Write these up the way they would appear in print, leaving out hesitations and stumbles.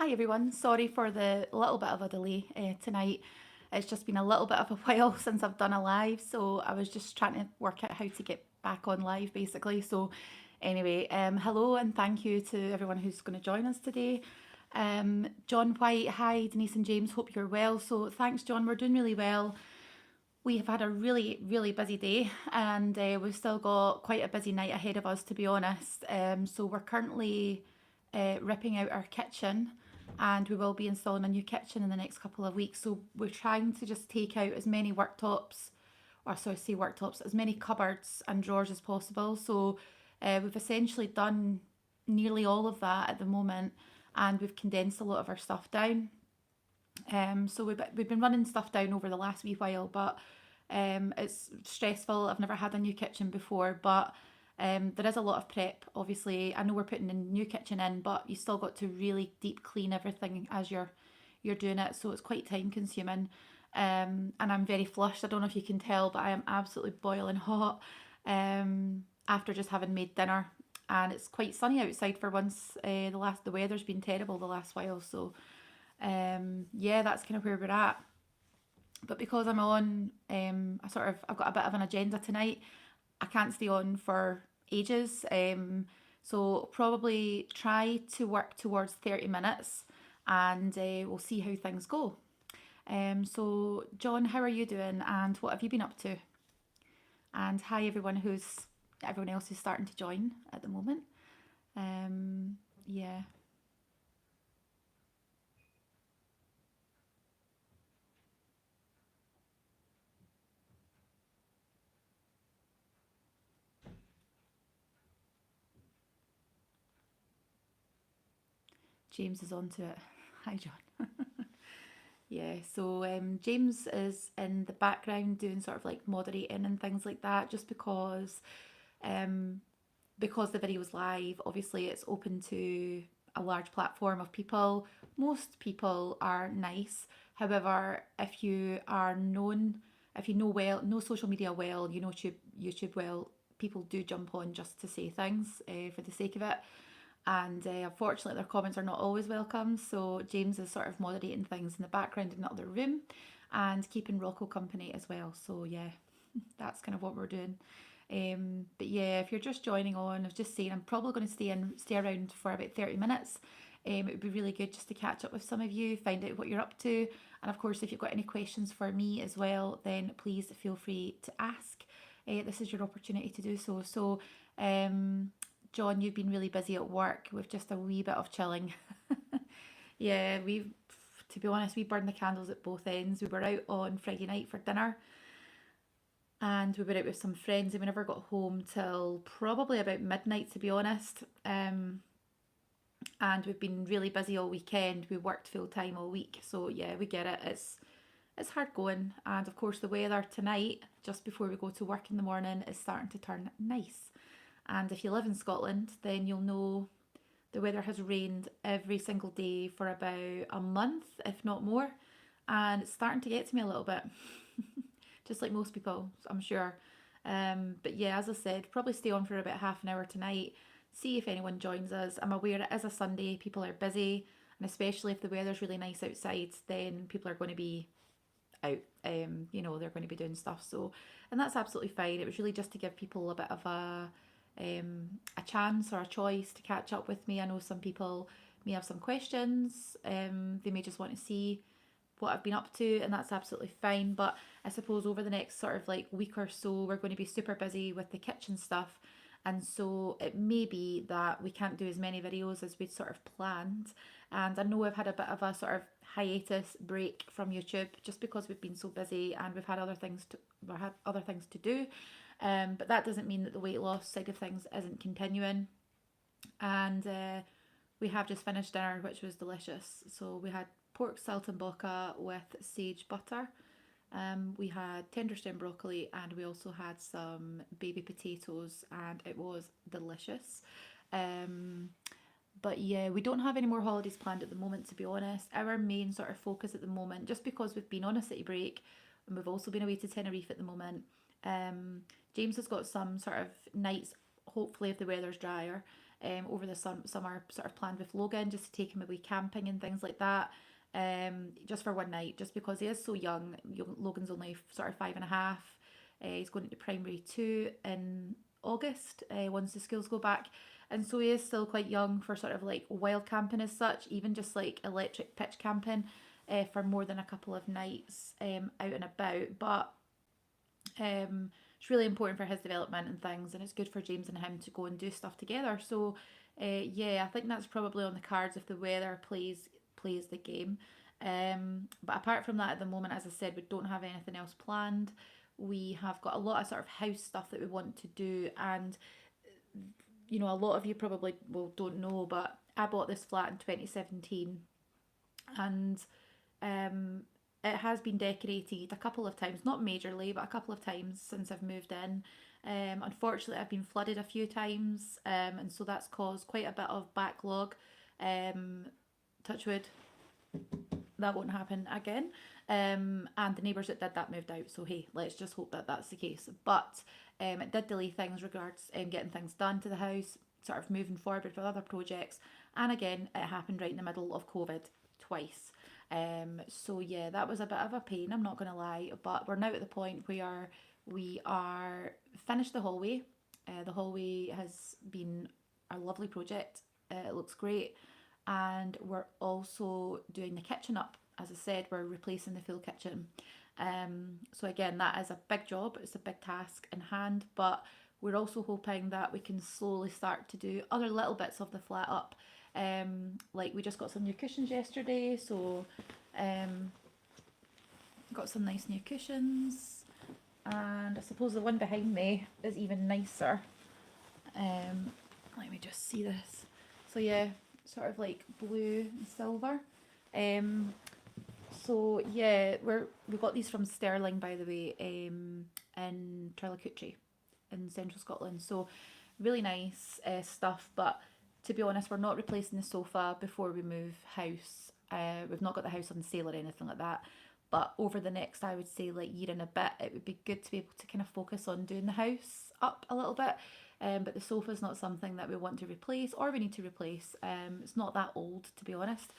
Hi everyone, sorry for the little bit of a delay tonight. It's just been a little bit of a while since I've done a live, so I was just trying to work out how to get back on live basically. So, anyway, hello and thank you to everyone who's going to join us today. John White, hi Denise and James, hope you're well. So, thanks, John, we're doing really well. We have had a really busy day and we've still got quite a busy night ahead of us, to be honest. So, we're currently ripping out our kitchen and we will be installing a new kitchen in the next couple of weeks. So we're trying to just take out as many worktops, or sorry, say worktops, as many cupboards and drawers as possible. So we've essentially done nearly all of that at the moment, and we've condensed a lot of our stuff down. So we've been running stuff down over the last wee while, but it's stressful. I've never had a new kitchen before, but there is a lot of prep. Obviously, I know we're putting a new kitchen in, but you still got to really deep clean everything as you're doing it. So it's quite time consuming. And I'm very flushed. I don't know if you can tell, but I am absolutely boiling hot. After just having made dinner, and it's quite sunny outside for once. The weather's been terrible the last while, so yeah, that's kind of where we're at. But because I'm on, I've got a bit of an agenda tonight. I can't stay on for ages. So probably try to work towards 30 minutes and we'll see how things go. So John, how are you doing and what have you been up to? And hi everyone else who's starting to join at the moment. Yeah, James is on to it. Hi John. Yeah, so James is in the background doing sort of like moderating and things like that, just um, because the video is live. Obviously, it's open to a large platform of people. Most people are nice. However, if you know well, know social media well, you know YouTube well, people do jump on just to say things for the sake of it. And unfortunately, their comments are not always welcome. So James is sort of moderating things in the background in the other room and keeping Rocco company as well. So yeah, that's kind of what we're doing. But yeah, if you're just joining on, I was just saying I'm probably going to stay around for about 30 minutes. It would be really good just to catch up with some of you, find out what you're up to, and of course, if you've got any questions for me as well, then please feel free to ask. This is your opportunity to do so. So, John, you've been really busy at work with just a wee bit of chilling. Yeah, to be honest, we burned the candles at both ends. We were out on Friday night for dinner and we were out with some friends and we never got home till probably about midnight, to be honest. And we've been really busy all weekend. We worked full time all week. So yeah, we get it. It's hard going. And of course the weather tonight, just before we go to work in the morning, is starting to turn nice. And if you live in Scotland, then you'll know the weather has rained every single day for about a month, if not more. And it's starting to get to me a little bit, just like most people, I'm sure. But yeah, as I said, probably stay on for about half an hour tonight, see if anyone joins us. I'm aware it is a Sunday, people are busy, and especially if the weather's really nice outside, then people are going to be out. They're going to be doing stuff. So, and that's absolutely fine. It was really just to give people a bit of a chance or a choice to catch up with me. I know some people may have some questions. They may just want to see what I've been up to, and that's absolutely fine. But I suppose over the next sort of like week or so, we're going to be super busy with the kitchen stuff. And so it may be that we can't do as many videos as we'd sort of planned. And I know I've had a bit of a sort of hiatus break from YouTube just because we've been so busy and we had other things to do. But that doesn't mean that the weight loss side of things isn't continuing. And we have just finished dinner, which was delicious. So we had pork saltimbocca with sage butter. We had tender stem broccoli and we also had some baby potatoes and it was delicious. Um, but yeah, we don't have any more holidays planned at the moment, to be honest. Our main sort of focus at the moment, just because we've been on a city break and we've also been away to Tenerife at the moment, um, James has got some sort of nights, hopefully if the weather's drier, over the summer, sort of planned with Logan just to take him away camping and things like that. Just for one night, just because he is so young. Logan's only sort of 5.5. He's going into primary two in August, once the schools go back. And so he is still quite young for sort of like wild camping as such, even just like electric pitch camping, for more than a couple of nights out and about. But it's really important for his development and things, and it's good for James and him to go and do stuff together. So yeah, I think that's probably on the cards if the weather plays the game. But apart from that, at the moment, as I said, we don't have anything else planned. We have got a lot of sort of house stuff that we want to do, and a lot of you probably don't know, but I bought this flat in 2017, and um, it has been decorated a couple of times, not majorly, but a couple of times since I've moved in. Unfortunately, I've been flooded a few times, and so that's caused quite a bit of backlog. Um, touch wood, that won't happen again. And the neighbours that did that moved out, so hey, let's just hope that that's the case. But it did delay things regards getting things done to the house, sort of moving forward with other projects. And again, it happened right in the middle of COVID twice. So yeah, that was a bit of a pain, I'm not gonna lie, but we're now at the point where we are finished the hallway. The hallway has been a lovely project. It looks great, and we're also doing the kitchen up. As I said, we're replacing the full kitchen. So again, that is a big job. It's a big task in hand, but we're also hoping that we can slowly start to do other little bits of the flat up. Like we just got some new cushions yesterday, so got some nice new cushions, and I suppose the one behind me is even nicer. Let me just see this. So yeah, sort of like blue and silver. So yeah, we got these from Sterling, by the way, in Trillacoochee in central Scotland. So really nice stuff. But to be honest, we're not replacing the sofa before we move house. We've not got the house on sale or anything like that. But over the next, I would say, like year and a bit, it would be good to be able to kind of focus on doing the house up a little bit. But the sofa is not something that we want to replace or we need to replace. It's not that old, to be honest.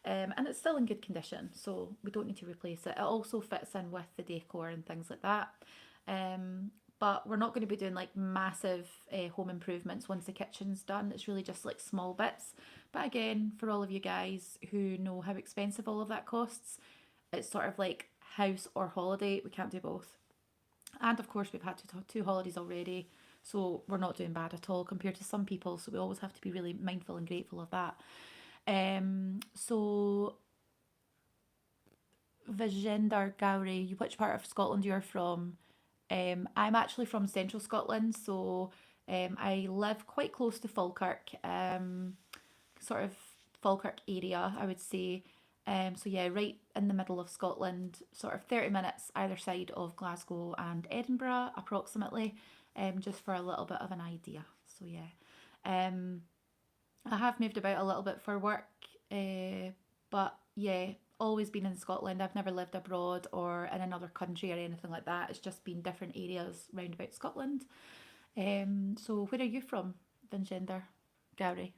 And it's still in good condition, so we don't need to replace it. It also fits in with the decor and things like that. But we're not going to be doing like massive home improvements once the kitchen's done. It's really just like small bits. But again, for all of you guys who know how expensive all of that costs, it's sort of like house or holiday. We can't do both. And of course, we've had two holidays already, so we're not doing bad at all compared to some people. So we always have to be really mindful and grateful of that. So Vijender Gowrie, which part of Scotland you're from? I'm actually from central Scotland, so I live quite close to Falkirk, sort of Falkirk area, I would say. So yeah, right in the middle of Scotland, sort of 30 minutes either side of Glasgow and Edinburgh, approximately, just for a little bit of an idea. So yeah, I have moved about a little bit for work, but yeah, always been in Scotland. I've never lived abroad or in another country or anything like that. It's just been different areas round about Scotland. So where are you from, Vinjender Gowrie?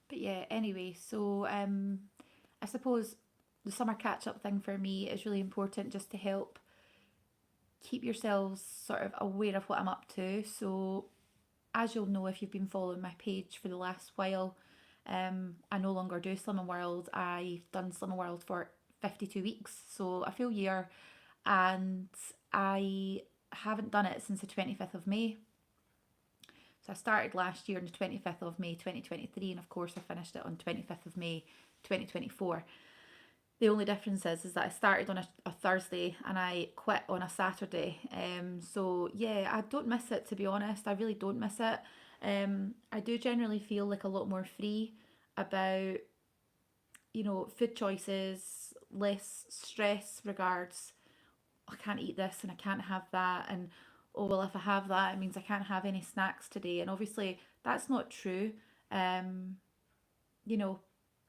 But yeah, anyway, so I suppose the summer catch up thing for me is really important just to help keep yourselves sort of aware of what I'm up to. So as you'll know if you've been following my page for the last while, I no longer do Slimming World. I've done Slimming World for 52 weeks, so a full year, and I haven't done it since the 25th of May. So I started last year on the 25th of May 2023, and of course I finished it on 25th of May 2024. The only difference is that I started on a Thursday and I quit on a Saturday. So yeah, I don't miss it, to be honest. I really don't miss it. I do generally feel like a lot more free about, food choices, less stress regards, I can't eat this and I can't have that, and oh well, if I have that it means I can't have any snacks today, and obviously that's not true. um you know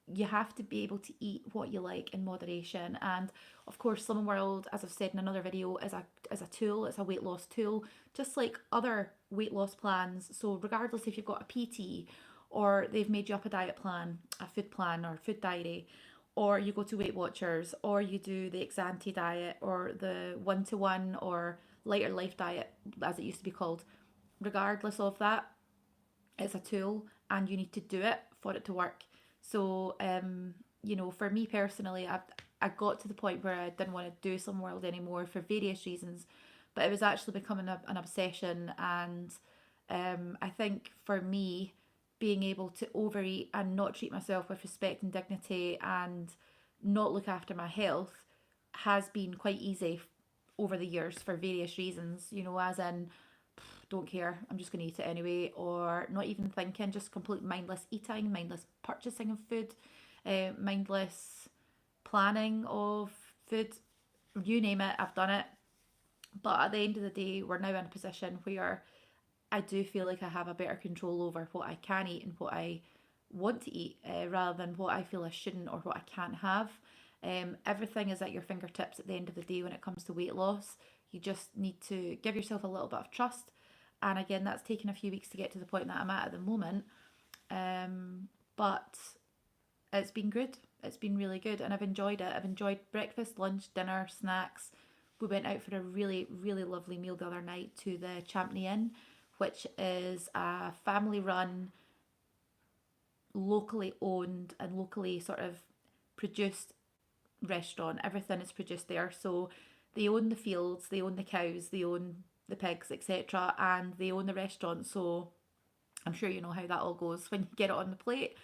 you have to be able to eat what you like in moderation, and of course Slimming World, as I've said in another video, is a tool. It's a weight loss tool, just like other weight loss plans. So regardless if you've got a PT, or they've made you up a diet plan, a food plan or food diary, or you go to Weight Watchers, or you do the Exante diet, or the 1-to-1 or lighter life diet as it used to be called, regardless of that, it's a tool and you need to do it for it to work. So, for me personally, I got to the point where I didn't want to do Some World anymore for various reasons, but it was actually becoming an obsession. And I think for me, being able to overeat and not treat myself with respect and dignity and not look after my health has been quite easy over the years for various reasons, as in don't care, I'm just going to eat it anyway, or not even thinking, just complete mindless eating, mindless purchasing of food, mindless planning of food, you name it, I've done it. But at the end of the day, we're now in a position where I do feel like I have a better control over what I can eat and what I want to eat, rather than what I feel I shouldn't or what I can't have. Everything is at your fingertips at the end of the day when it comes to weight loss. You just need to give yourself a little bit of trust. And again, that's taken a few weeks to get to the point that I'm at the moment. But it's been good. It's been really good, and I've enjoyed it. I've enjoyed breakfast, lunch, dinner, snacks. We went out for a really, really lovely meal the other night to the Champney Inn, which is a family run, locally owned, and locally sort of produced restaurant. Everything is produced there. So they own the fields, they own the cows, they own the pigs, etc., and they own the restaurant. So I'm sure you know how that all goes when you get it on the plate.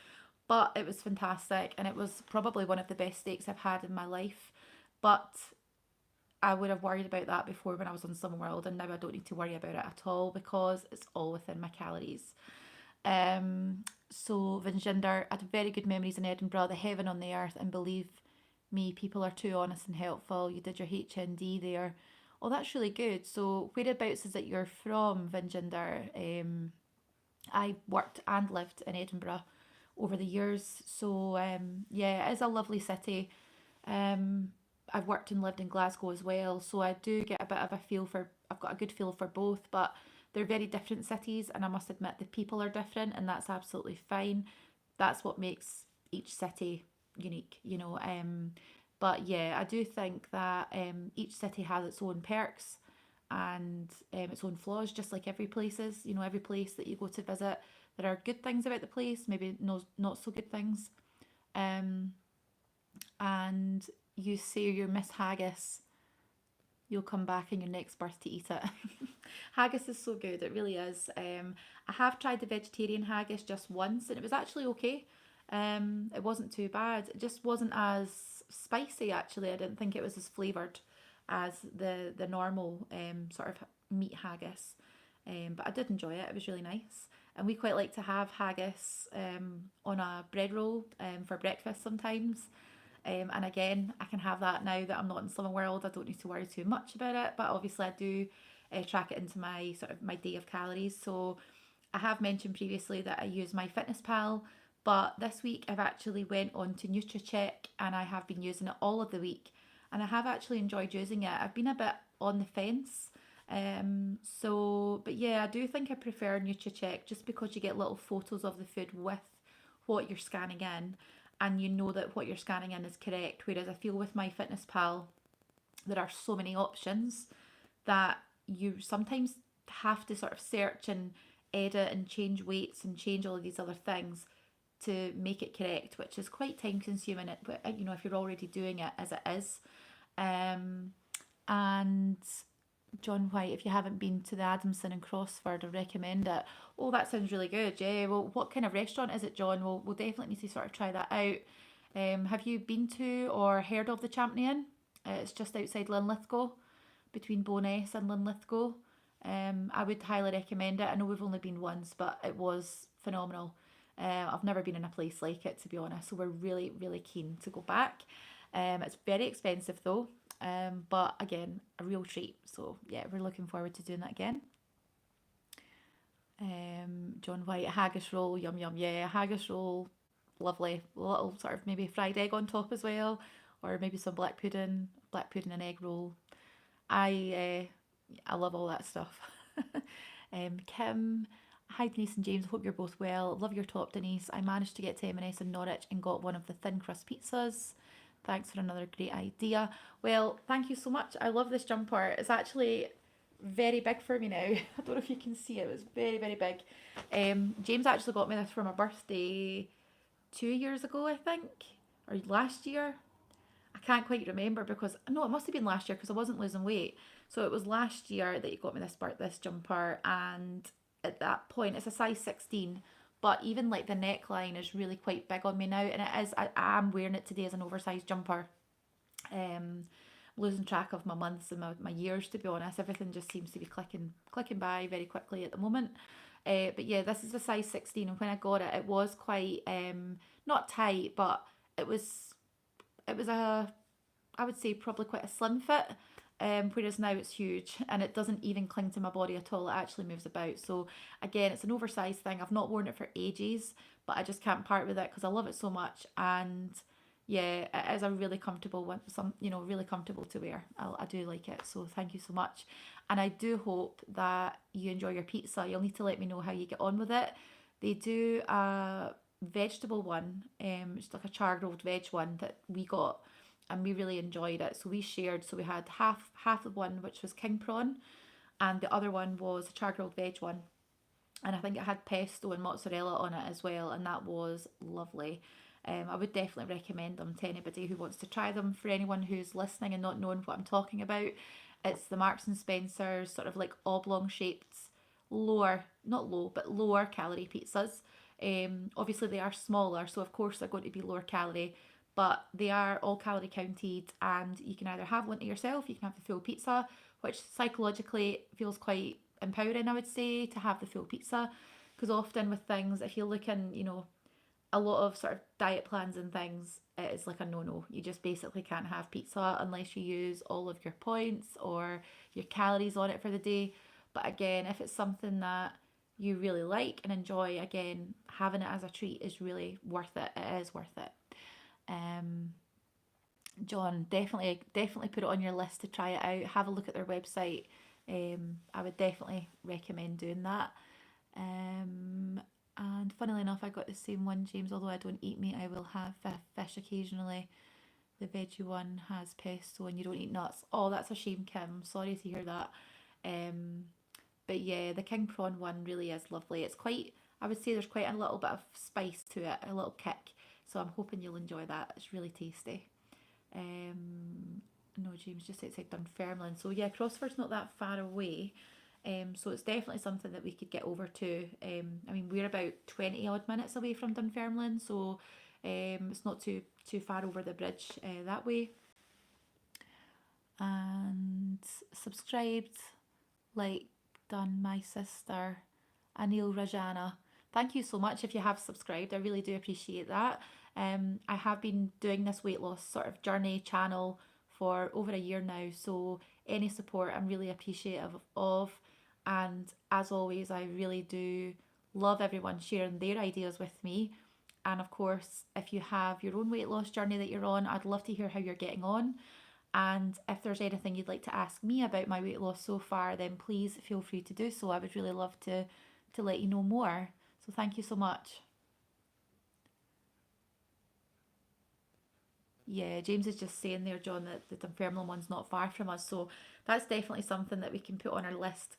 But it was fantastic, and it was probably one of the best steaks I've had in my life. But I would have worried about that before when I was on Slimming World, and now I don't need to worry about it at all because it's all within my calories. So Vinjinder, I had very good memories in Edinburgh, the heaven on the earth, and believe me, people are too honest and helpful. You did your HND there. Oh, that's really good. So whereabouts is it you're from, Vinjinder? I worked and lived in Edinburgh over the years. So yeah, it is a lovely city. Um, I've worked and lived in Glasgow as well, so I do get a bit of a feel for. I've got a good feel for both, but they're very different cities, and I must admit the people are different, and that's absolutely fine. That's what makes each city unique, But yeah, I do think that each city has its own perks and its own flaws, just like every place is. Every place that you go to visit, there are good things about the place, maybe not so good things. Um, and you say you miss haggis, you'll come back in your next birth to eat it. Haggis is so good, it really is. I have tried the vegetarian haggis just once, and it was actually okay. It wasn't too bad. It just wasn't as spicy. Actually, I didn't think it was as flavoured as the normal sort of meat haggis. But I did enjoy it. It was really nice. And we quite like to have haggis on a bread roll for breakfast sometimes. And again, I can have that now that I'm not in Slimming World. I don't need to worry too much about it. But obviously, I do track it into my sort of my day of calories. So I have mentioned previously that I use my Fitness Pal, but this week I've actually went on to NutriCheck and I have been using it all of the week, and I have actually enjoyed using it. I've been a bit on the fence. But yeah, I do think I prefer NutriCheck just because you get little photos of the food with what you're scanning in, and you know that what you're scanning in is correct. Whereas I feel with my Fitness Pal, there are so many options that you sometimes have to sort of search and edit and change weights and change all of these other things to make it correct, which is quite time consuming. If you're already doing it as it is. Um, and John White, if you haven't been to the Adamson in Crossford, I recommend it. Oh, that sounds really good. Yeah. Well, what kind of restaurant is it, John? We'll definitely need to sort of try that out. Have you been to or heard of the Champion? It's just outside Linlithgow, between Bo'ness and Linlithgow. I would highly recommend it. I know we've only been once, but it was phenomenal. I've never been in a place like it, to be honest, so we're really, really keen to go back. It's very expensive though, but again, a real treat. So yeah, we're looking forward to doing that again. John White, haggis roll, yum yum, yeah, haggis roll, lovely. A little sort of maybe fried egg on top as well, or maybe some black pudding and egg roll. I love all that stuff. Kim, hi Denise and James. Hope you're both well. Love your top, Denise. I managed to get to M&S in Norwich and got one of the thin crust pizzas. Thanks for another great idea. Well, thank you so much. I love this jumper. It's actually very big for me now. I don't know if you can see it. It was very, very big. James actually got me this for my birthday 2 years ago, I think, or last year. I can't quite remember because no, it must have been last year because I wasn't losing weight. So it was last year that you got me this jumper, and at that point it's a size 16. But even like the neckline is really quite big on me now, and it is. I am wearing it today as an oversized jumper. Um, Losing track of my months and my years, to be honest. Everything just seems to be clicking by very quickly at the moment. But yeah, this is a size 16, and when I got it, it was quite not tight, but it was it was a I would say probably quite a slim fit. Whereas now it's huge and it doesn't even cling to my body at all. It actually moves about. So again, it's an oversized thing. I've not worn it for ages, but I just can't part with it because I love it so much. And yeah, it is a really comfortable one. Really comfortable to wear. I do like it. So thank you so much. And I do hope that you enjoy your pizza. You'll need to let me know how you get on with it. They do a vegetable one, it's like a char grilled veg one that we got, and we really enjoyed it. So we shared. So we had half of one, which was king prawn, and the other one was a char grilled veg one. And I think it had pesto and mozzarella on it as well, and that was lovely. I would definitely recommend them to anybody who wants to try them. For anyone who's listening and not knowing what I'm talking about, it's the Marks and Spencer's sort of like oblong shaped, lower, not low, but lower calorie pizzas. Obviously, they are smaller, so of course they're going to be lower calorie, but they are all calorie counted, and you can either have one to yourself, you can have the full pizza, which psychologically feels quite empowering, I would say, to have the full pizza. Because often with things, if you look in, a lot of sort of diet plans and things, it is like a no no. You just basically can't have pizza unless you use all of your points or your calories on it for the day. But again, if it's something that you really like and enjoy, again, having it as a treat is really worth it. It is worth it. Um, John, definitely put it on your list to try it out. Have a look at their website. I would definitely recommend doing that. Um, and funnily enough, I got the same one, James. Although I don't eat meat, I will have fish occasionally. The veggie one has pesto, and you don't eat nuts. Oh, that's a shame, Kim. Sorry to hear that. Um, but yeah, the king prawn one really is lovely. It's quite, I would say, there's quite a little bit of spice to it, a little kick. So I'm hoping you'll enjoy that. It's really tasty. No, James, just outside Dunfermline. So yeah, Crossford's not that far away. So it's definitely something that we could get over to. I mean, we're about 20 odd minutes away from Dunfermline, so it's not too far over the bridge that way. And subscribed, like done my sister Anil Rajana. Thank you so much if you have subscribed. I really do appreciate that. I have been doing this weight loss sort of journey channel for over a year now, so any support I'm really appreciative of. And as always, I really do love everyone sharing their ideas with me. And of course, if you have your own weight loss journey that you're on, I'd love to hear how you're getting on. And if there's anything you'd like to ask me about my weight loss so far, then please feel free to do so. I would really love to let you know more. So thank you so much. Yeah, James is just saying there, John, that the Dunfermline one's not far from us. So that's definitely something that we can put on our list.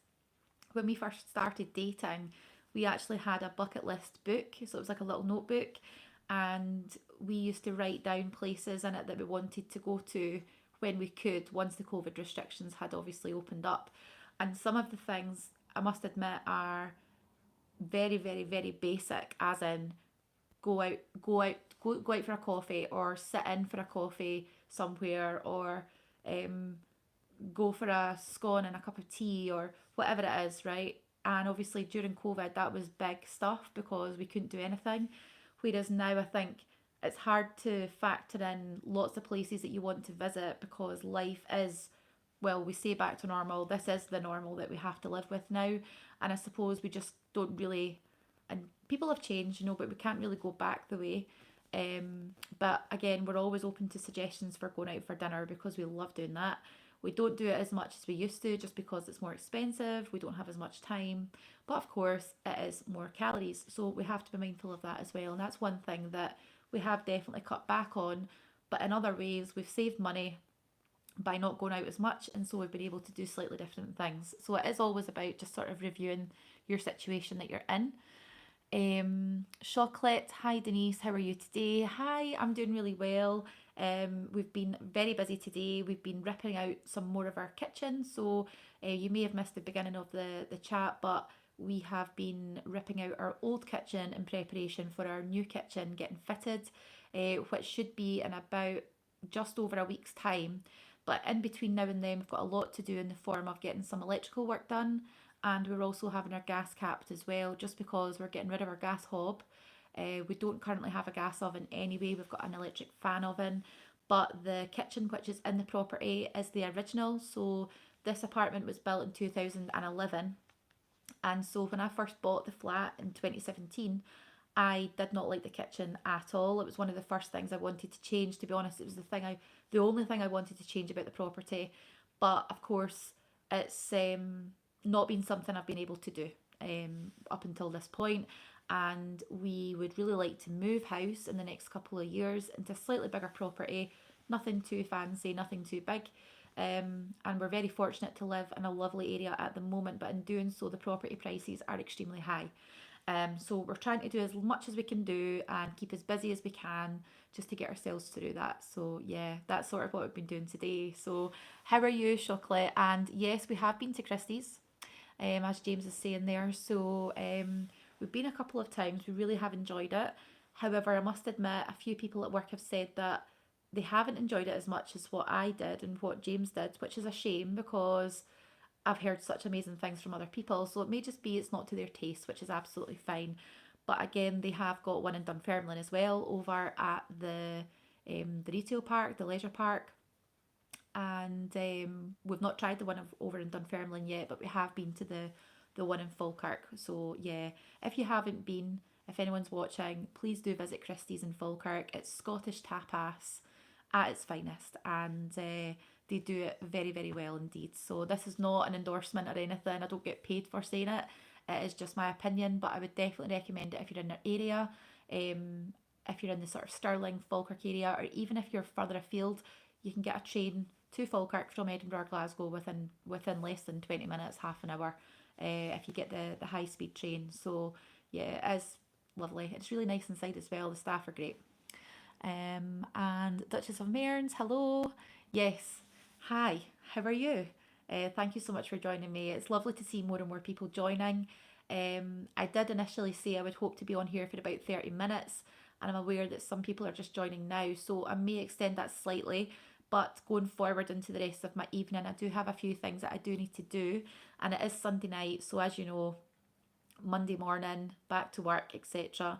When we first started dating, we actually had a bucket list book. So it was like a little notebook. And we used to write down places in it that we wanted to go to when we could, once the COVID restrictions had obviously opened up. And some of the things, I must admit, are very, very, very basic, as in go out for a coffee, or sit in for a coffee somewhere, or um, go for a scone and a cup of tea, or whatever it is, right? And obviously during COVID, that was big stuff because we couldn't do anything. Whereas now I think it's hard to factor in lots of places that you want to visit because life is, well, we say back to normal. This is the normal that we have to live with now. And I suppose we just don't really, and people have changed, but we can't really go back the way. But again, we're always open to suggestions for going out for dinner because we love doing that. We don't do it as much as we used to just because it's more expensive. We don't have as much time. But of course, it is more calories. So we have to be mindful of that as well. And that's one thing that we have definitely cut back on. But in other ways, we've saved money by not going out as much. And so we've been able to do slightly different things. So it is always about just sort of reviewing your situation that you're in. Chocolate, hi Denise, how are you today? Hi, I'm doing really well. We've been very busy today. We've been ripping out some more of our kitchen, so you may have missed the beginning of the chat, but we have been ripping out our old kitchen in preparation for our new kitchen getting fitted, which should be in about just over a week's time. But in between now and then, we've got a lot to do in the form of getting some electrical work done, and we're also having our gas capped as well, just because we're getting rid of our gas hob. We don't currently have a gas oven anyway, we've got an electric fan oven, but the kitchen which is in the property is the original. So this apartment was built in 2011, and so when I first bought the flat in 2017, I did not like the kitchen at all. It was one of the first things I wanted to change. To be honest, it was the only thing I wanted to change about the property. But of course, it's not been something I've been able to do up until this point. And we would really like to move house in the next couple of years into a slightly bigger property. Nothing too fancy, nothing too big. And we're very fortunate to live in a lovely area at the moment, but in doing so, the property prices are extremely high. So we're trying to do as much as we can do and keep as busy as we can just to get ourselves through that. So yeah, that's sort of what we've been doing today. So how are you, Chocolate? And yes, we have been to Christie's, as James is saying there. So we've been a couple of times. We really have enjoyed it. However, I must admit, a few people at work have said that they haven't enjoyed it as much as what I did and what James did, which is a shame because I've heard such amazing things from other people. So it may just be it's not to their taste, which is absolutely fine. But again, they have got one in Dunfermline as well, over at the retail park, the leisure park. And we've not tried the one over in Dunfermline yet, but we have been to the one in Falkirk. So yeah, if you haven't been, if anyone's watching, please do visit Christie's in Falkirk. It's Scottish tapas at its finest, and they do it very, very well indeed. So this is not an endorsement or anything. I don't get paid for saying it. It is just my opinion, but I would definitely recommend it if you're in their area. If you're in the sort of Stirling, Falkirk area, or even if you're further afield, you can get a train to Falkirk from Edinburgh or Glasgow within less than 20 minutes, half an hour, if you get the high speed train. So yeah, it is lovely. It's really nice inside as well. The staff are great. And Duchess of Mearns, hello. Yes, hi, how are you? Thank you so much for joining me. It's lovely to see more and more people joining. I did initially say I would hope to be on here for about 30 minutes, and I'm aware that some people are just joining now, so I may extend that slightly. But going forward into the rest of my evening, I do have a few things that I do need to do, and it is Sunday night, so as you know, Monday morning, back to work, etc.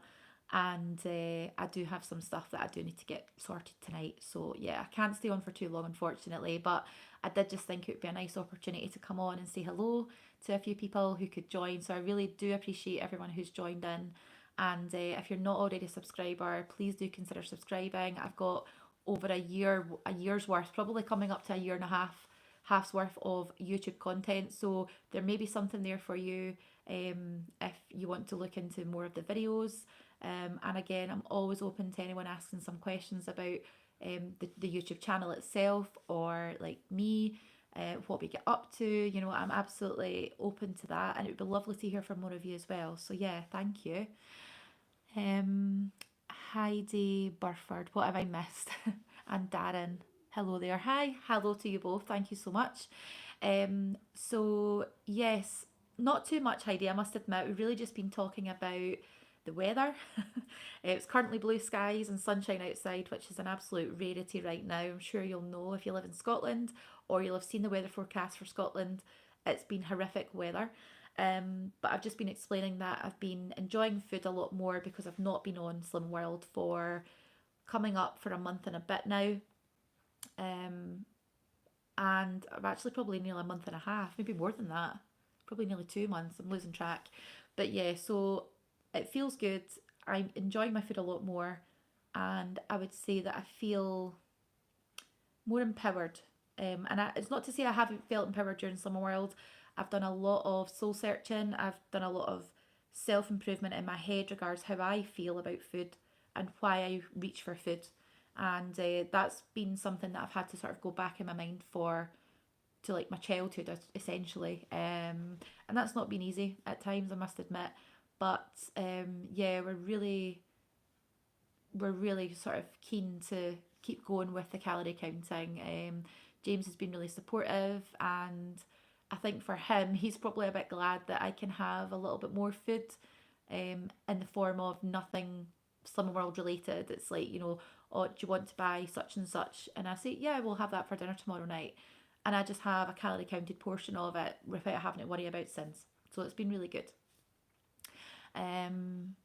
And I do have some stuff that I do need to get sorted tonight. So yeah, I can't stay on for too long, unfortunately. But I did just think it would be a nice opportunity to come on and say hello to a few people who could join. So I really do appreciate everyone who's joined in. And if you're not already a subscriber, please do consider subscribing. I've got over a year's worth, probably coming up to a year and a half's worth of YouTube content. So there may be something there for you if you want to look into more of the videos. And again, I'm always open to anyone asking some questions about the YouTube channel itself, or like me, what we get up to. I'm absolutely open to that, and it would be lovely to hear from more of you as well. So yeah, thank you. Um, Heidi Burford, what have I missed? And Darren, hello there. Hi, hello to you both. Thank you so much. So yes, not too much, Heidi. I must admit, we've really just been talking about the weather. It's currently blue skies and sunshine outside, which is an absolute rarity right now. I'm sure you'll know if you live in Scotland or you'll have seen the weather forecast for Scotland. It's been horrific weather. But I've just been explaining that I've been enjoying food a lot more because I've not been on Slim World for coming up for a month and a bit now. Um, and I'm actually probably nearly a month and a half, maybe more than that, probably nearly 2 months. I'm losing track, but yeah, so it feels good. I'm enjoying my food a lot more, and I would say that I feel more empowered. It's not to say I haven't felt empowered during Summer World. I've done a lot of soul searching. I've done a lot of self improvement in my head regards how I feel about food and why I reach for food, and that's been something that I've had to sort of go back in my mind for to like my childhood essentially, and that's not been easy at times, I must admit. But yeah, we're really sort of keen to keep going with the calorie counting. James has been really supportive, and I think for him, he's probably a bit glad that I can have a little bit more food, in the form of nothing Slimming World related. It's like, oh, do you want to buy such and such? And I say, yeah, we'll have that for dinner tomorrow night. And I just have a calorie counted portion of it without having to worry about sins. So it's been really good. Um,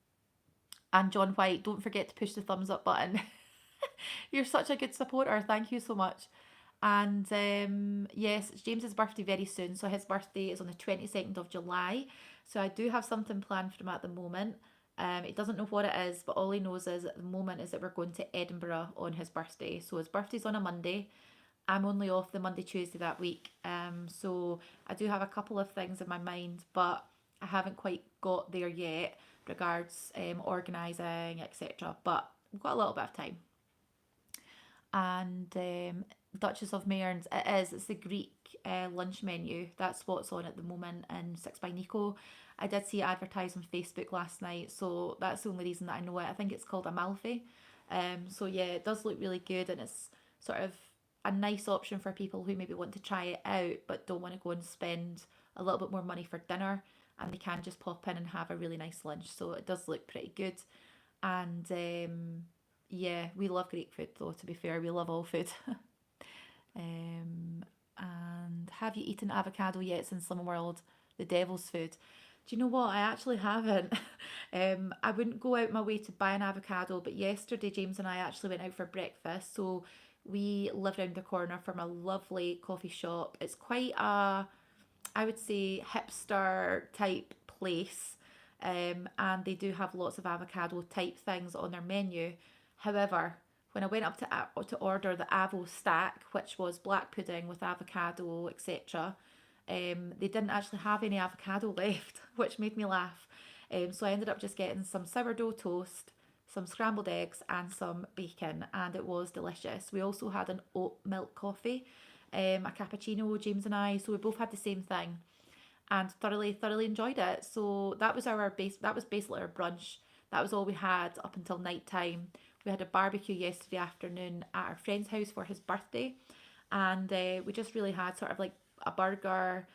and John White, don't forget to push the thumbs up button. You're such a good supporter. Thank you so much. And yes, it's James's birthday very soon. So his birthday is on the 22nd of July. So I do have something planned for him at the moment. He doesn't know what it is, but all he knows is at the moment is that we're going to Edinburgh on his birthday. So his birthday's on a Monday. I'm only off the Monday, Tuesday that week. So I do have a couple of things in my mind, but I haven't quite got there yet regards organising, etc. But we've got a little bit of time. And Duchess of Mayerns, it's the Greek lunch menu. That's what's on at the moment in Six by Nico. I did see it advertised on Facebook last night, so that's the only reason that I know it. I think it's called Amalfi. So yeah, it does look really good, and it's sort of a nice option for people who maybe want to try it out but don't want to go and spend a little bit more money for dinner, and they can just pop in and have a really nice lunch. So it does look pretty good, and yeah, we love Greek food though. To be fair, we love all food. And have you eaten avocado yet since Slimming World? The devil's food. Do you know what? I actually haven't. I wouldn't go out my way to buy an avocado, but yesterday James and I actually went out for breakfast. So we live round the corner from a lovely coffee shop. It's quite a, I would say, hipster type place. And they do have lots of avocado type things on their menu. However, when I went up to order the avo stack, which was black pudding with avocado, etc., they didn't actually have any avocado left, which made me laugh. So I ended up just getting some sourdough toast, some scrambled eggs, and some bacon, and it was delicious. We also had an oat milk coffee, a cappuccino, James and I. So we both had the same thing, and thoroughly enjoyed it. So that was our base. That was basically our brunch. That was all we had up until night time. We had a barbecue yesterday afternoon at our friend's house for his birthday, and we just really had sort of like a burger,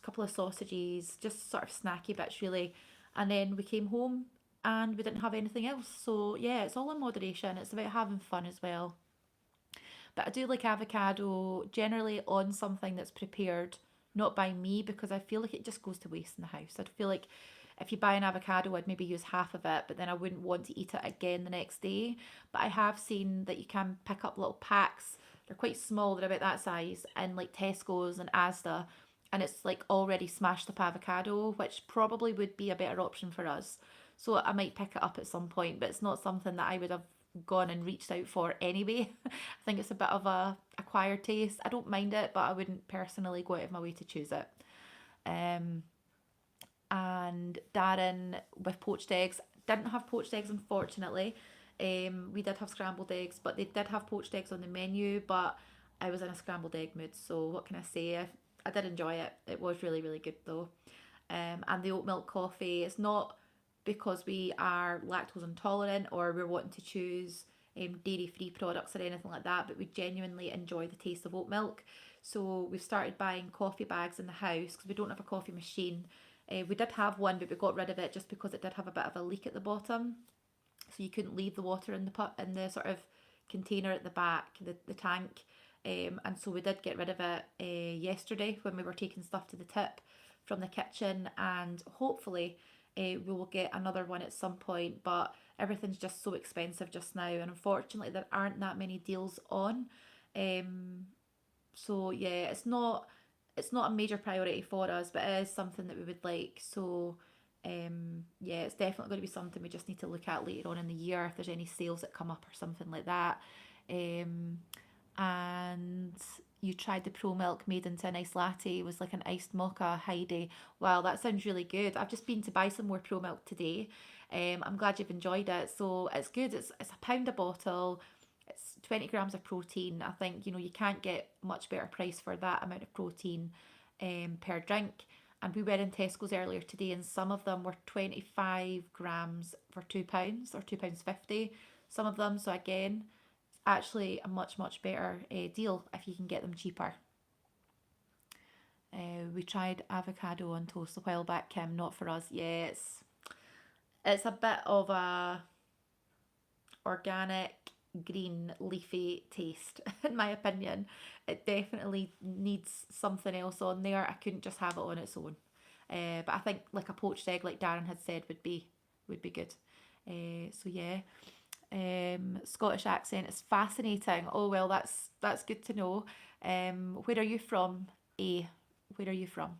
couple of sausages, just sort of snacky bits really, and then we came home and we didn't have anything else. So yeah, it's all in moderation. It's about having fun as well. But I do like avocado generally on something that's prepared not by me, because I feel like it just goes to waste in the house. I feel like if you buy an avocado, I'd maybe use half of it, but then I wouldn't want to eat it again the next day. But I have seen that you can pick up little packs. They're quite small, they're about that size, in like Tesco's and Asda. And it's like already smashed up avocado, which probably would be a better option for us. So I might pick it up at some point, but it's not something that I would have gone and reached out for anyway. I think it's a bit of a acquired taste. I don't mind it, but I wouldn't personally go out of my way to choose it. Um, and Darren with poached eggs. Didn't have poached eggs, unfortunately. We did have scrambled eggs, but they did have poached eggs on the menu. But I was in a scrambled egg mood, so what can I say? I did enjoy it. It was really good though. And the oat milk coffee. It's not because we are lactose intolerant or we're wanting to choose dairy free products or anything like that, but we genuinely enjoy the taste of oat milk. So we've started buying coffee bags in the house because we don't have a coffee machine. We did have one, but we got rid of it just because it did have a bit of a leak at the bottom, so you couldn't leave the water in the in the sort of container at the back, the tank. And so we did get rid of it yesterday when we were taking stuff to the tip from the kitchen, and hopefully we will get another one at some point. But everything's just so expensive just now, and unfortunately there aren't that many deals on. Um, so yeah, it's not a major priority for us, but it is something that we would like. So yeah, it's definitely going to be something we just need to look at later on in the year if there's any sales that come up or something like that. Um, and you tried the pro milk made into an iced latte. It was like an iced mocha, Heidi. Wow, that sounds really good. I've just been to buy some more pro milk today. I'm glad you've enjoyed it. So it's good. It's £1 a bottle. It's 20 grams of protein. I think you can't get much better price for that amount of protein per drink. And we were in Tesco's earlier today, and some of them were 25 grams for £2 or £2.50. Some of them. So again, actually a much better deal if you can get them cheaper. We tried avocado on toast a while back, Kim. Not for us. Yeah, it's a bit of a organic, green, leafy taste, in my opinion. It definitely needs something else on there. I couldn't just have it on its own. But I think like a poached egg, like Darren had said, would be good. So yeah, Scottish accent is fascinating. Oh well, that's good to know. Where are you from? A, where are you from?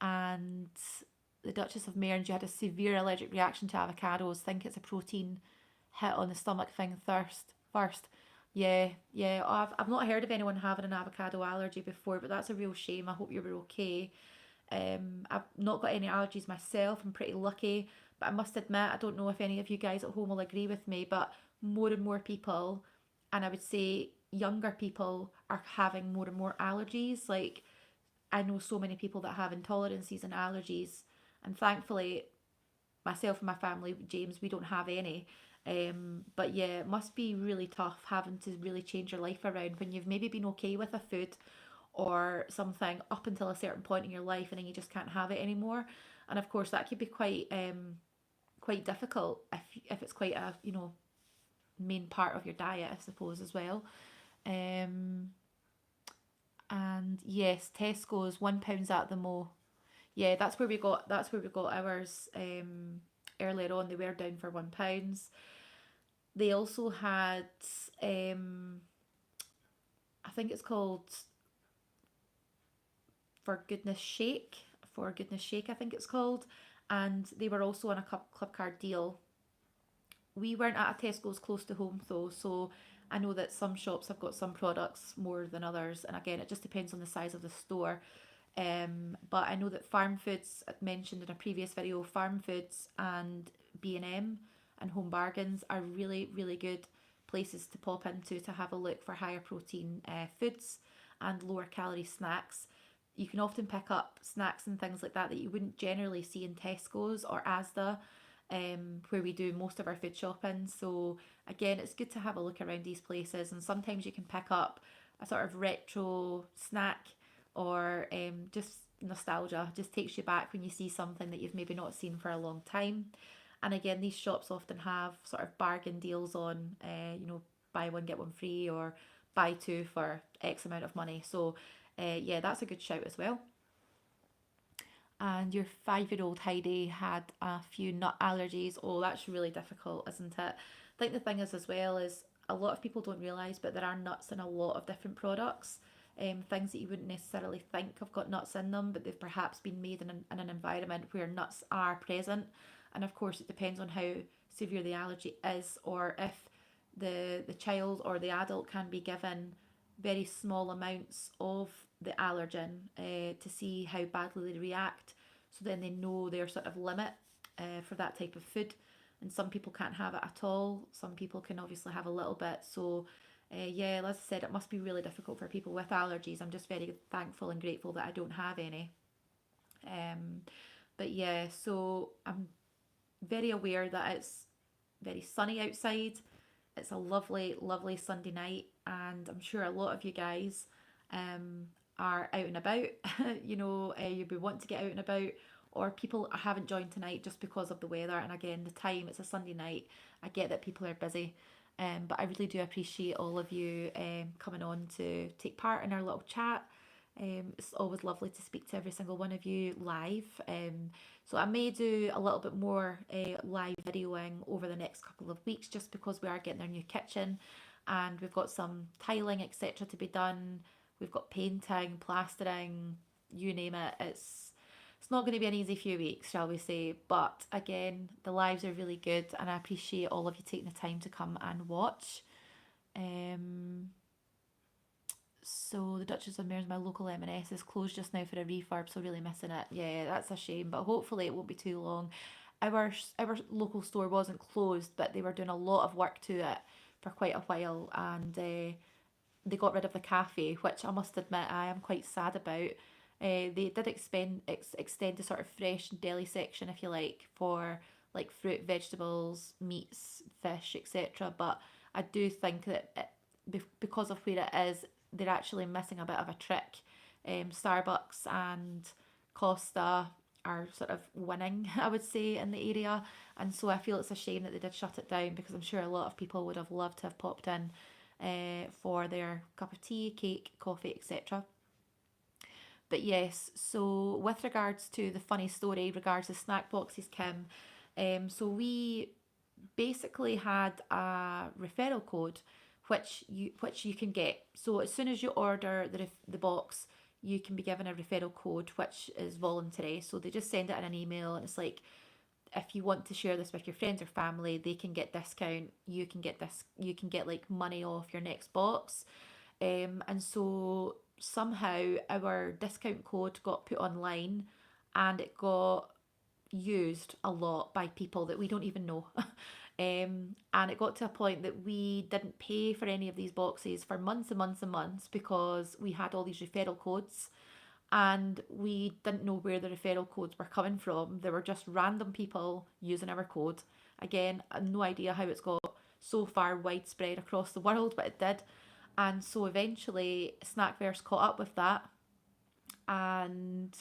And the Duchess of Mearns, you had a severe allergic reaction to avocados. Think it's a protein hit on the stomach thing first. Yeah, yeah. I've not heard of anyone having an avocado allergy before, but that's a real shame. I hope you were okay. I've not got any allergies myself. I'm pretty lucky, but I must admit, I don't know if any of you guys at home will agree with me, but more and more people, and I would say younger people, are having more and more allergies. Like, I know so many people that have intolerances and allergies, and thankfully, myself and my family, James, we don't have any. But yeah, it must be really tough having to really change your life around when you've maybe been okay with a food or something up until a certain point in your life, and then you just can't have it anymore. And of course, that could be quite difficult if it's quite a main part of your diet, I suppose, as well. Um, and yes, Tesco's £1 at the mo. Yeah, that's where we got ours earlier on. They were down for £1. They also had um, I think it's called for goodness shake for goodness shake, I think it's called, and they were also on a club card deal. We weren't at a Tesco's close to home though, so I know that some shops have got some products more than others, and again, it just depends on the size of the store. But I know that Farm Foods, I mentioned in a previous video, Farm Foods and B&M and Home Bargains are really good places to pop into to have a look for higher protein foods and lower calorie snacks. You can often pick up snacks and things like that that you wouldn't generally see in Tesco's or Asda, where we do most of our food shopping. So again, it's good to have a look around these places, and sometimes you can pick up a sort of retro snack, or just nostalgia. Just takes you back when you see something that you've maybe not seen for a long time. And again, these shops often have sort of bargain deals on, buy one get one free, or buy two for X amount of money. So yeah, that's a good shout as well. And your 5-year-old Heidi had a few nut allergies. Oh, that's really difficult, isn't it? I think the thing is, as well, is a lot of people don't realise, but there are nuts in a lot of different products. Things that you wouldn't necessarily think have got nuts in them, but they've perhaps been made in an environment where nuts are present. And of course, it depends on how severe the allergy is, or if the child or the adult can be given very small amounts of the allergen to see how badly they react. So then they know their sort of limit for that type of food. And some people can't have it at all. Some people can obviously have a little bit. So yeah, as I said, it must be really difficult for people with allergies. I'm just very thankful and grateful that I don't have any. Um, but yeah, so I'm very aware that it's very sunny outside. It's a lovely Sunday night, and I'm sure a lot of you guys are out and about. You'll be wanting to get out and about, or people haven't joined tonight just because of the weather. And again, the time, it's a Sunday night. I get that people are busy. But I really do appreciate all of you coming on to take part in our little chat. It's always lovely to speak to every single one of you live. So I may do a little bit more live videoing over the next couple of weeks just because we are getting our new kitchen and we've got some tiling, etc. to be done. We've got painting, plastering, you name it. It's not going to be an easy few weeks, shall we say. But again, the lives are really good and I appreciate all of you taking the time to come and watch. Um, so the Duchess of Mare's, my local M&S, is closed just now for a refurb, so really missing it. Yeah, that's a shame, but hopefully it won't be too long. Our local store wasn't closed, but they were doing a lot of work to it for quite a while, and they got rid of the cafe, which I must admit I am quite sad about. They did extend the sort of fresh deli section, if you like, for like fruit, vegetables, meats, fish, etc. But I do think that because of where it is, they're actually missing a bit of a trick. Starbucks and Costa are sort of winning, I would say, in the area. And so I feel it's a shame that they did shut it down because I'm sure a lot of people would have loved to have popped in for their cup of tea, cake, coffee, etc. But yes, so with regards to the funny story regards the snack boxes, Kim, so we basically had a referral code which you can get. So as soon as you order the box, you can be given a referral code which is voluntary. So they just send it in an email and it's like if you want to share this with your friends or family, they can get discount. You can get like money off your next box. And so somehow our discount code got put online and it got used a lot by people that we don't even know. And it got to a point that we didn't pay for any of these boxes for months and months and months because we had all these referral codes and we didn't know where the referral codes were coming from. They were just random people using our code. Again, I have no idea how it's got so far widespread across the world, but it did. And so eventually Snackverse caught up with that and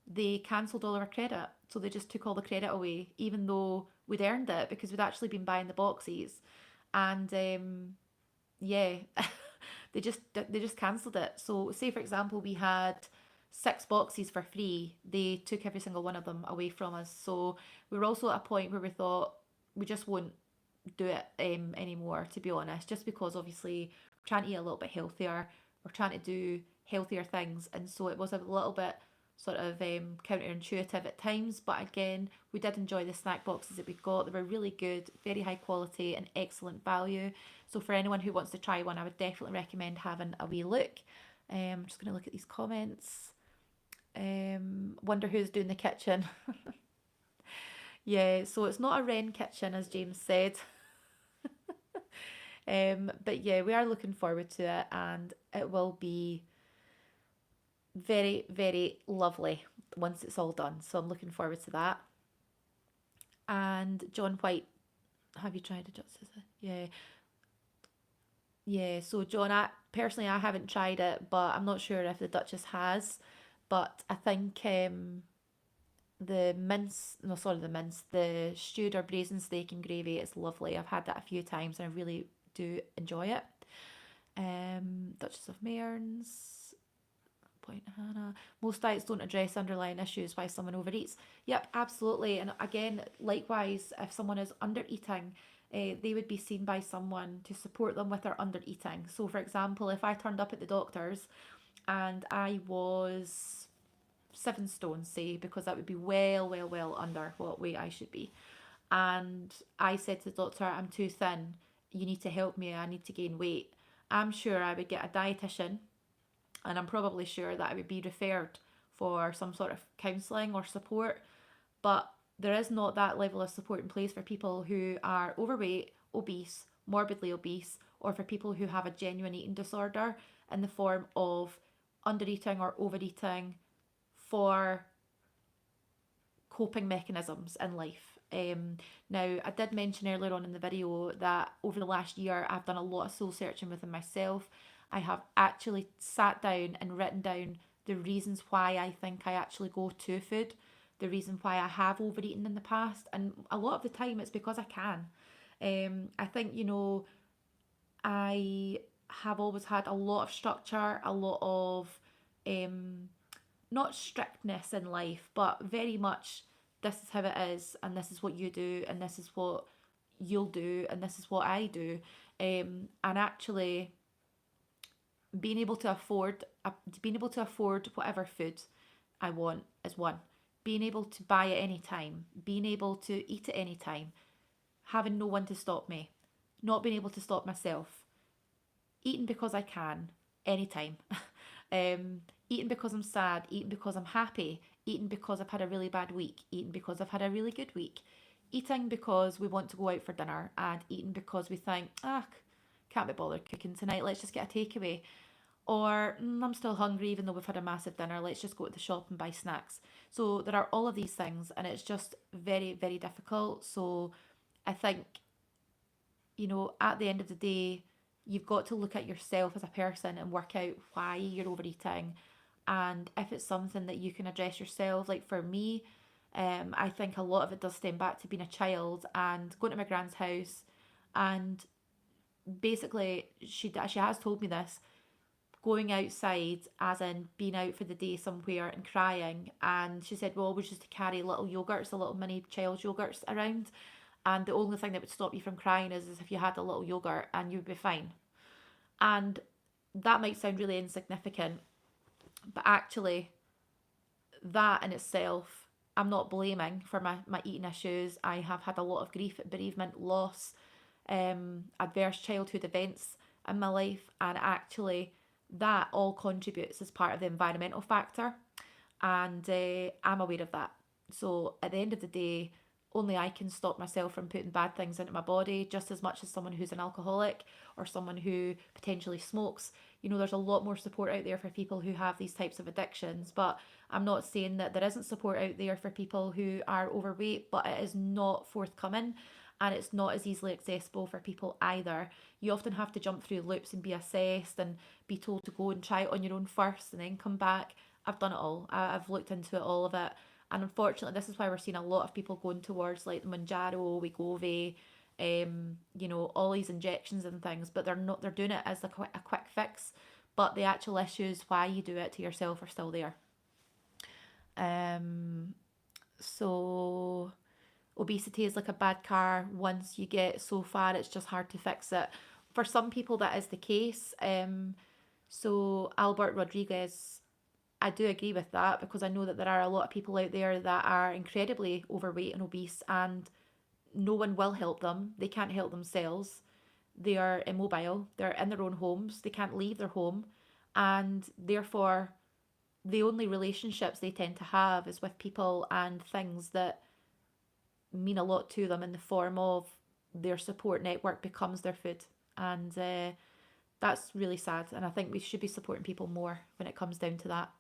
they cancelled all of our credit. So they just took all the credit away, even though we'd earned it because we'd actually been buying the boxes. And yeah, they just cancelled it. So say for example we had 6 boxes for free, they took every single one of them away from us. So we were also at a point where we thought we just won't do it anymore, to be honest, just because obviously we're trying to eat a little bit healthier, we're trying to do healthier things, and so it was a little bit sort of counterintuitive at times. But again, we did enjoy the snack boxes that we got. They were really good, very high quality, and excellent value. So for anyone who wants to try one, I would definitely recommend having a wee look. I'm just going to look at these comments. Wonder who's doing the kitchen. Yeah, so it's not a Wren kitchen, as James said. But yeah, we are looking forward to it, and it will be very, very lovely once it's all done. So I'm looking forward to that. And John White, have you tried a justice? Yeah, yeah. So John, I haven't tried it, but I'm not sure if the Duchess has. But I think the mince, no, sorry, the stewed or braised steak and gravy is lovely. I've had that a few times and I really do enjoy it. Duchess of Mayerns, Point Hannah. Most diets don't address underlying issues why someone overeats. Yep, absolutely. And again, likewise, if someone is under eating, they would be seen by someone to support them with their under eating. So, for example, if I turned up at the doctor's and I was 7 stone, say, because that would be well, well, well under what weight I should be. And I said to the doctor, I'm too thin. You need to help me. I need to gain weight. I'm sure I would get a dietitian and I'm probably sure that I would be referred for some sort of counselling or support. But there is not that level of support in place for people who are overweight, obese, morbidly obese, or for people who have a genuine eating disorder in the form of undereating or overeating for coping mechanisms in life. Now, I did mention earlier on in the video that over the last year, I've done a lot of soul searching within myself. I have actually sat down and written down the reasons why I think I actually go to food. the reason why I have overeaten in the past. And a lot of the time it's because I can. I think, I have always had a lot of structure, a lot of um, not strictness in life, but very much this is how it is, and this is what you do, and this is what you'll do, and this is what I do. And actually, being able to afford being able to afford whatever food I want is one. Being able to buy at any time, being able to eat at any time, having no one to stop me, not being able to stop myself, eating because I can, anytime. Eating because I'm sad, eating because I'm happy, eating because I've had a really bad week, eating because I've had a really good week, eating because we want to go out for dinner, and eating because we think, can't be bothered cooking tonight, let's just get a takeaway. Or I'm still hungry even though we've had a massive dinner, let's just go to the shop and buy snacks. So there are all of these things, and it's just very, very difficult. So I think, at the end of the day, you've got to look at yourself as a person and work out why you're overeating. And if it's something that you can address yourself, like for me, I think a lot of it does stem back to being a child and going to my grand's house. And basically, she has told me this, going outside, as in being out for the day somewhere and crying. And she said, we always used to carry little yogurts, the little mini child's yogurts around. And the only thing that would stop you from crying is if you had a little yogurt, and you'd be fine. And that might sound really insignificant, but actually, that in itself, I'm not blaming for my eating issues. I have had a lot of grief, bereavement, loss, adverse childhood events in my life, and actually, that all contributes as part of the environmental factor. And I'm aware of that. So at the end of the day, only I can stop myself from putting bad things into my body, just as much as someone who's an alcoholic or someone who potentially smokes. There's a lot more support out there for people who have these types of addictions, but I'm not saying that there isn't support out there for people who are overweight, but it is not forthcoming, and it's not as easily accessible for people either. You often have to jump through loops and be assessed and be told to go and try it on your own first and then come back. I've done it all. I've looked into it, all of it. And unfortunately, this is why we're seeing a lot of people going towards like the Manjaro, Wegovy, all these injections and things, but they're doing it as a quick fix. But the actual issues why you do it to yourself are still there. Um, so obesity is like a bad car. Once you get so far, it's just hard to fix it. For some people, that is the case. So Albert Rodriguez, I do agree with that, because I know that there are a lot of people out there that are incredibly overweight and obese, and no one will help them. They can't help themselves. They are immobile. They're in their own homes. They can't leave their home. And therefore, the only relationships they tend to have is with people and things that mean a lot to them, in the form of their support network becomes their food. And that's really sad. And I think we should be supporting people more when it comes down to that.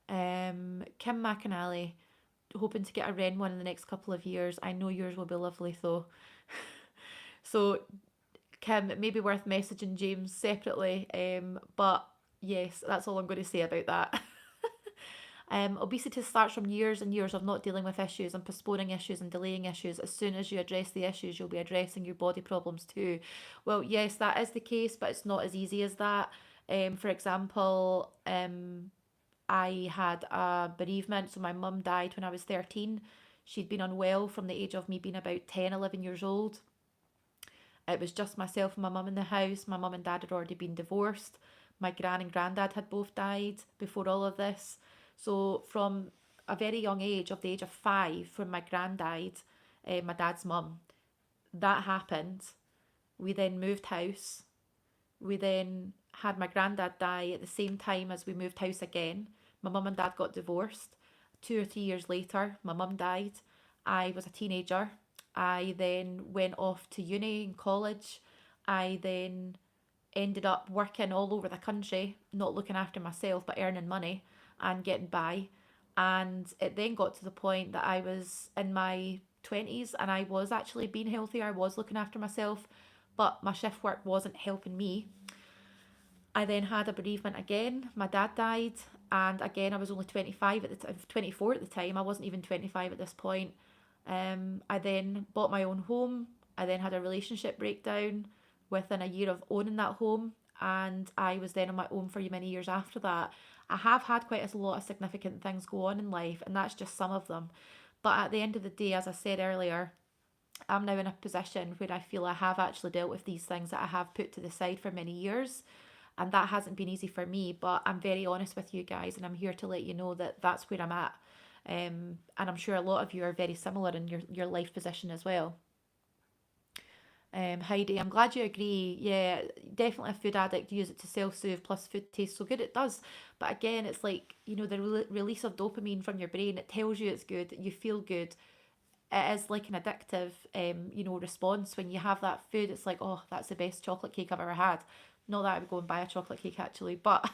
Kim McAnally, hoping to get a Ren one in the next couple of years. I know yours will be lovely though. So, Kim, it may be worth messaging James separately. But yes, that's all I'm going to say about that. Obesity starts from years and years of not dealing with issues and postponing issues and delaying issues. As soon as you address the issues, you'll be addressing your body problems too. Well, yes, that is the case, but it's not as easy as that. For example, I had a bereavement. So my mum died when I was 13. She'd been unwell from the age of me being about 10, 11 years old. It was just myself and my mum in the house. My mum and dad had already been divorced. My gran and granddad had both died before all of this. So from a very young age, of the age of 5, when my gran died, my dad's mum, that happened. We then moved house. We then had my granddad die at the same time as we moved house again. My mum and dad got divorced. 2 or 3 years later, my mum died. I was a teenager. I then went off to uni and college. I then ended up working all over the country, not looking after myself, but earning money and getting by. And it then got to the point that I was in my 20s and I was actually being healthier. I was looking after myself, but my shift work wasn't helping me. I then had a bereavement again. My dad died. And again, I was only 25 at the time, 24 at the time. I wasn't even 25 at this point. I then bought my own home. I then had a relationship breakdown within a year of owning that home. And I was then on my own for many years after that. I have had quite a lot of significant things go on in life, and that's just some of them. But at the end of the day, as I said earlier, I'm now in a position where I feel I have actually dealt with these things that I have put to the side for many years. And that hasn't been easy for me, but I'm very honest with you guys, and I'm here to let you know that that's where I'm at. And I'm sure a lot of you are very similar in your life position as well. Heidi, I'm glad you agree. Yeah, definitely a food addict use it to self-soothe. Plus, food tastes so good, it does. But again, it's like the release of dopamine from your brain. It tells you it's good. You feel good. It is like an addictive, response when you have that food. It's like, oh, that's the best chocolate cake I've ever had. Not that I would go and buy a chocolate cake actually, but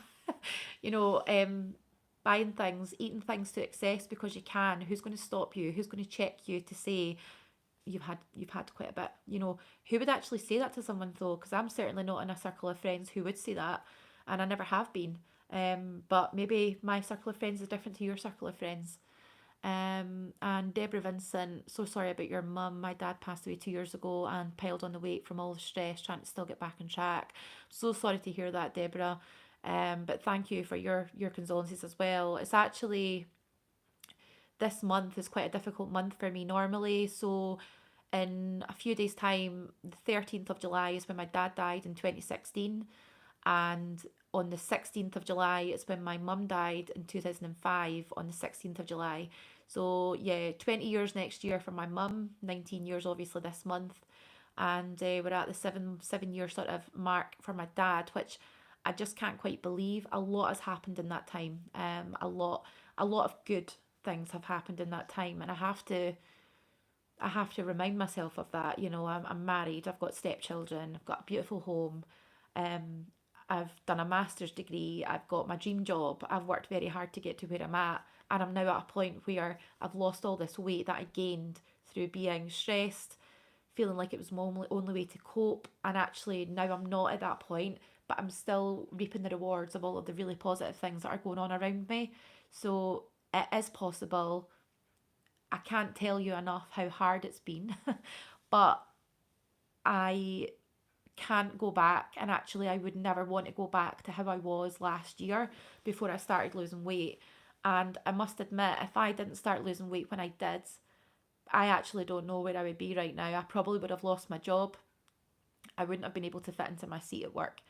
you know, um, buying things, eating things to excess because you can. Who's going to stop you? Who's going to check you to say you've had quite a bit? Who would actually say that to someone though? Because I'm certainly not in a circle of friends who would say that, and I never have been. But maybe my circle of friends is different to your circle of friends. And Deborah Vincent, so sorry about your mum. My dad passed away 2 years ago and piled on the weight from all the stress, trying to still get back on track. So sorry to hear that, Deborah. But thank you for your condolences as well. It's actually this month is quite a difficult month for me normally. So in a few days' time, the 13th of July is when my dad died in 2016, and on the 16th of July, it's when my mum died in 2005 on the 16th of July. So, yeah, 20 years next year for my mum, 19 years obviously this month. And we're at the seven year sort of mark for my dad, which I just can't quite believe. A lot has happened in that time. A lot of good things have happened in that time, and I have to remind myself of that. I'm married, I've got stepchildren, I've got a beautiful home. Um, I've done a master's degree, I've got my dream job, I've worked very hard to get to where I'm at, and I'm now at a point where I've lost all this weight that I gained through being stressed, feeling like it was my only way to cope, and actually now I'm not at that point, but I'm still reaping the rewards of all of the really positive things that are going on around me. So it is possible. I can't tell you enough how hard it's been, but I can't go back. And actually, I would never want to go back to how I was last year before I started losing weight. And I must admit, if I didn't start losing weight when I did, I actually don't know where I would be right now. I probably would have lost my job. I wouldn't have been able to fit into my seat at work.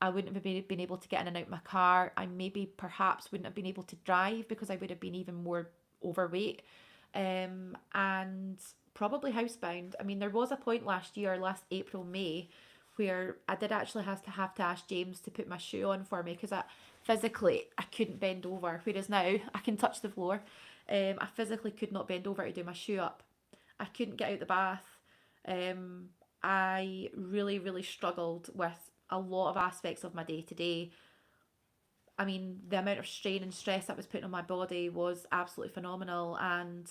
I wouldn't have been able to get in and out my car. I maybe perhaps wouldn't have been able to drive because I would have been even more overweight, and probably housebound. I mean, there was a point last year, last April, May, where I did actually have to ask James to put my shoe on for me because physically I couldn't bend over. Whereas now I can touch the floor. I physically could not bend over to do my shoe up. I couldn't get out the bath. Um, I really, really struggled with a lot of aspects of my day to day. I mean, the amount of strain and stress that was put on my body was absolutely phenomenal, and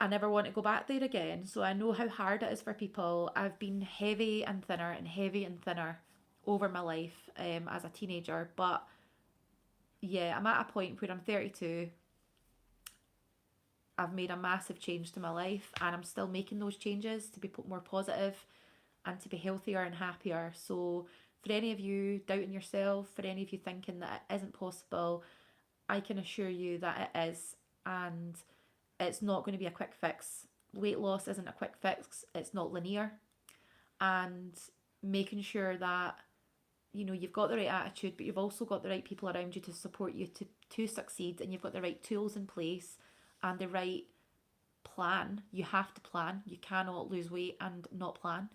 I never want to go back there again. So I know how hard it is for people. I've been heavy and thinner and heavy and thinner over my life as a teenager, but yeah, I'm at a point where I'm 32. I've made a massive change to my life, and I'm still making those changes to be more positive and to be healthier and happier. So, for any of you doubting yourself, for any of you thinking that it isn't possible, I can assure you that it is, and it's not going to be a quick fix. Weight loss isn't a quick fix, it's not linear. And making sure that you've got the right attitude, but you've also got the right people around you to support you to succeed, and you've got the right tools in place and the right plan. You have to plan. You cannot lose weight and not plan.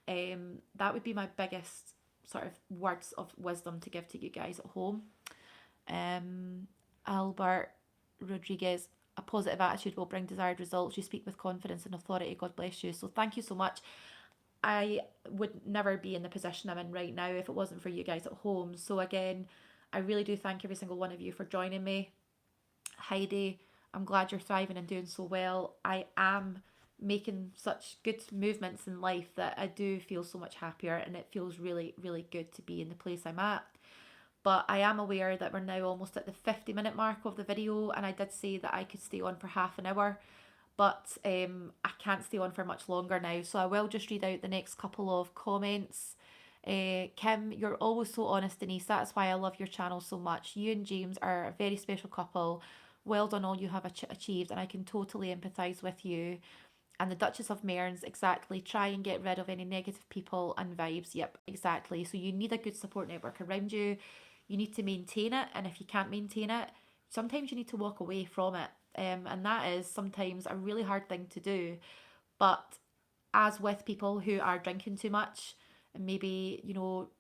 That would be my biggest sort of words of wisdom to give to you guys at home. Um, Albert Rodriguez, a positive attitude will bring desired results. You speak with confidence and authority. God bless you. So thank you so much. I would never be in the position I'm in right now if it wasn't for you guys at home. So again, I really do thank every single one of you for joining me. Heidi, I'm glad you're thriving and doing so well. I am making such good movements in life that I do feel so much happier, and it feels really, really good to be in the place I'm at. but I am aware that we're now almost at the 50-minute mark of the video, and I did say that I could stay on for half an hour, but I can't stay on for much longer now, so I will just read out the next couple of comments. Kim, you're always so honest, Denise. That's why I love your channel so much. You and James are a very special couple. Well done, all you have achieved, and I can totally empathise with you. And the Duchess of Mearns, exactly. Try and get rid of any negative people and vibes. Yep, exactly. So you need a good support network around you. You need to maintain it, and if you can't maintain it, sometimes you need to walk away from it. And that is sometimes a really hard thing to do. But as with people who are drinking too much, and maybe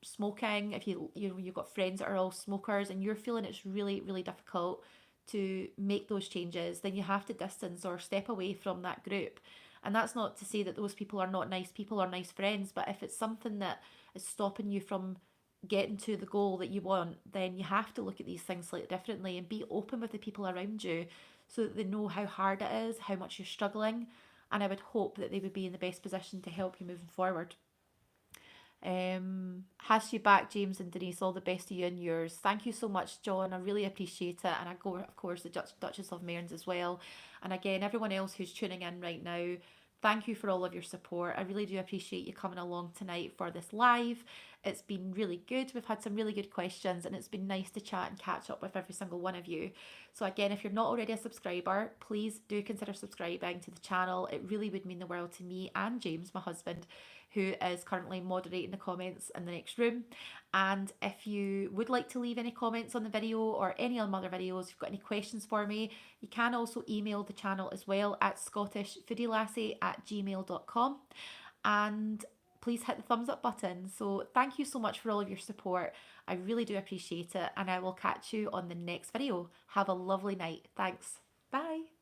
smoking, if you've got friends that are all smokers and you're feeling it's really really difficult to make those changes, then you have to distance or step away from that group. And that's not to say that those people are not nice people or nice friends, but if it's something that is stopping you from getting to the goal that you want, then you have to look at these things slightly differently and be open with the people around you so that they know how hard it is, how much you're struggling, and I would hope that they would be in the best position to help you moving forward. Has you back, James and Denise. All the best to you and yours. Thank you so much, John. I really appreciate it. And I go, of course, the Duchess of Mearns as well. And again, everyone else who's tuning in right now, thank you for all of your support. I really do appreciate you coming along tonight for this live. It's been really good. We've had some really good questions, and it's been nice to chat and catch up with every single one of you. So again, if you're not already a subscriber, please do consider subscribing to the channel. It really would mean the world to me and James, my husband, who is currently moderating the comments in the next room. And if you would like to leave any comments on the video or any of my other videos, if you've got any questions for me, you can also email the channel as well at scottishfoodielassie@gmail.com. And please hit the thumbs up button. So thank you so much for all of your support. I really do appreciate it, and I will catch you on the next video. Have a lovely night. Thanks. Bye.